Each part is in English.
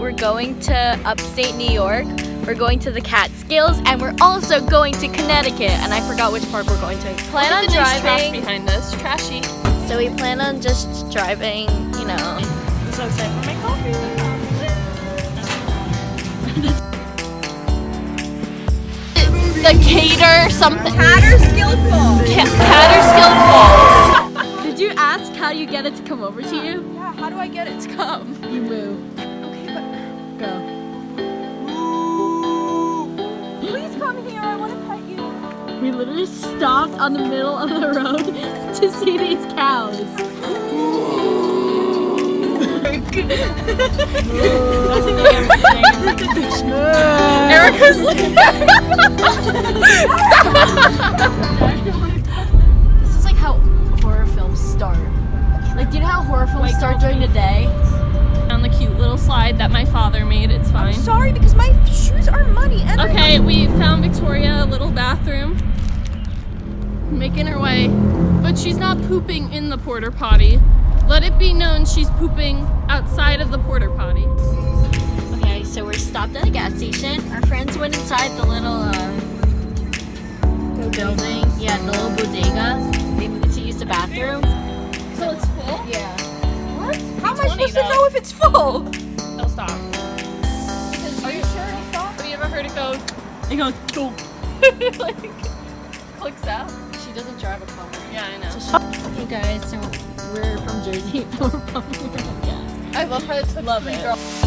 we're going to upstate New York, we're going to the Catskills, and we're also going to Connecticut. And I forgot which park we're going to. Plan on driving. Trash behind us, trashy. So we plan on just driving, you know. I'm so excited for my coffee. The cater something. Tatterskillful. Tatterskillful. Did you ask how you get it to come over to you? Yeah, how do I get it to come? You move. Okay, but Go. please come here. I want to pet you. We literally stopped on the middle of the road to see these cows. Erica's looking. This is like how horror films start. Like, do you know how horror films start during the day? On the cute little slide that my father made, it's fine. I'm sorry because my shoes are muddy. And Okay, we found Victoria a little bathroom. Making her way. But she's not pooping in the porta potty. Let it be known she's pooping outside of the porta potty. Okay, so we're stopped at a gas station. Our friends went inside the little building. Yeah, the little bodega. They needed to use the bathroom. So it's full? Yeah. What? How am I 20 supposed to though. know if it's full? It'll stop. Are you sure it'll stop? Have you ever heard it go? It goes boom. Like clicks out. She doesn't drive a car. Yeah, I know. Hey guys, so we're from Jersey. We're pumping gas. I love how it took Love it. girls.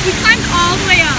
We climbed all the way up.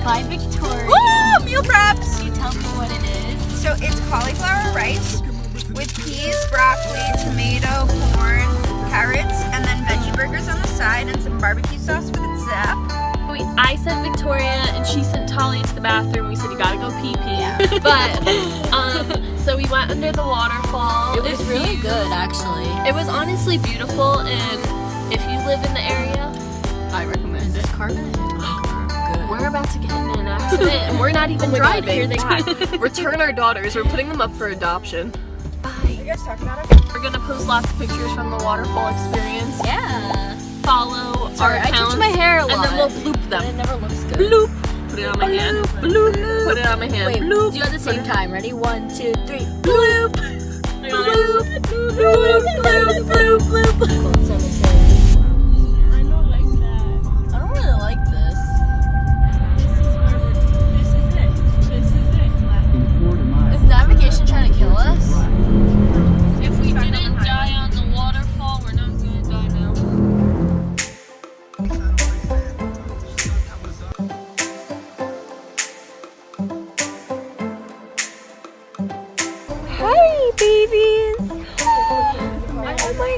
By Victoria. Woo! Meal preps! Can you tell me what it is? So it's cauliflower rice with peas, broccoli, tomato, corn, carrots, and then veggie burgers on the side and some barbecue sauce with a zap. I sent Victoria and she sent Tali to the bathroom. We said you gotta go pee pee. Yeah. But so we went under the waterfall. It was really good, actually. It was honestly beautiful, and if you live in the area, I recommend Is it. this car gonna hit my car? Good. We're about to get in an accident, and we're not even driving. Here they come. Return our daughters. We're putting them up for adoption. Are Bye. you guys talking about it? We're gonna post lots of pictures from the waterfall experience. Yeah. Follow Sorry, our I accounts, touch my hair a lot. and then we'll bloop But it them. never looks good. Bloop. Put it on my hand. Bloop. Put it on my hand. Wait, Bloop. do it at the same time. Ready? 1, 2, 3. Bloop. Bloop. Bloop. Bloop. Bloop. Bloop. I don't like that. I don't really like this. Is navigation trying to kill us? If we didn't die on the waterfall, we're not gonna die now.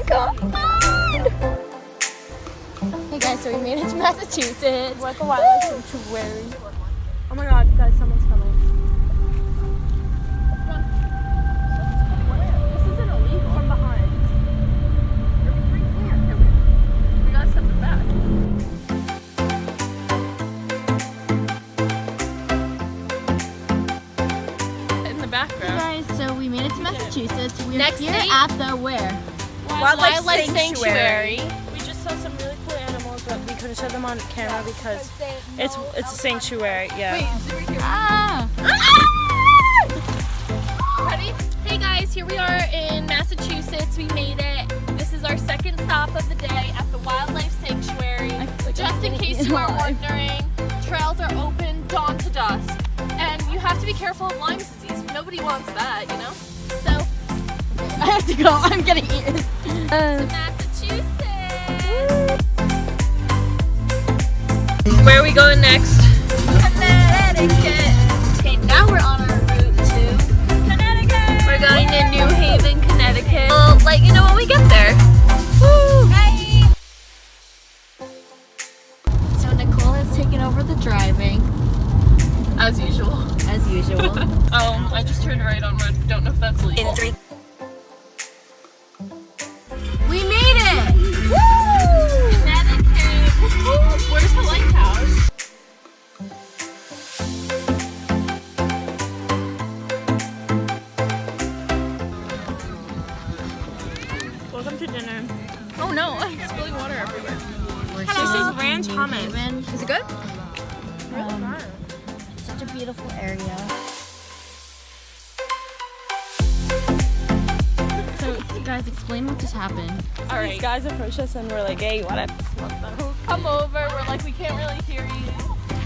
my god! Hey guys, so we made it to Massachusetts. Like a wildlife sanctuary. Oh my god, guys, someone's coming. This isn't illegal. From behind. We gotta step it back. In the background. Guys, so we made it to Massachusetts. We're Next here state? at the where? Wildlife Sanctuary. We just saw some really cool animals, but we couldn't show them on camera because it's a sanctuary. Yeah. Ah! Ready? Hey guys, here we are in Massachusetts. We made it. This is our second stop of the day at the Wildlife Sanctuary. Just in case you are wondering, trails are open dawn to dusk, and you have to be careful of Lyme disease. Nobody wants that, you know. So I have to go. I'm getting ears. Massachusetts. Where are we going next? Connecticut. Okay, now we're on our route to Connecticut. We're going to New Haven, Connecticut. We'll let you know when we get there. Woo! Bye. So Nicole has taken over the driving, As usual. as usual. I just turned right on red. Don't know if that's legal. We made it! Connecticut. Where's the lighthouse? Welcome to dinner. Oh no, I'm spilling water everywhere. This is ranch hummus. Is it good? Such a beautiful area. So, guys, explain what just happened. All right. These guys approached us and we're like, "Hey, you wanna come over?" We're like, "We can't really hear you."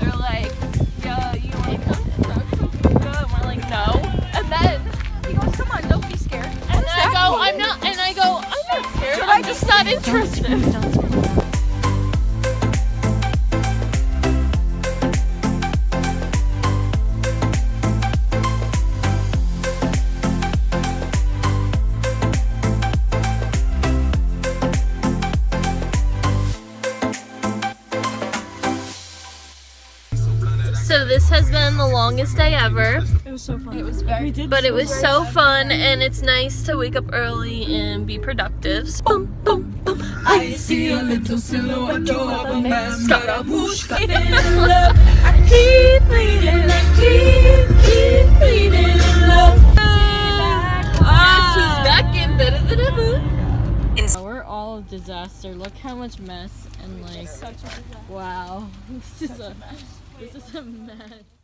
They're like, "Yeah, you wanna come smoke some hookah?" And we're like, "No." And then he goes, "Come on, don't be scared." And then I go, "I'm not." And I go, "I'm not scared. I'm just not interested." So this has been the longest day ever, It was so fun. It was very. but it was so fun, and it's nice to wake up early and be productive. Boom, boom, boom. I see a little silhouette of a man. Scaramouche in love. I keep bleeding, keep bleeding in love. Guess who's back in better than ever? We're all a disaster. Look how much mess and like, wow, this is a mess.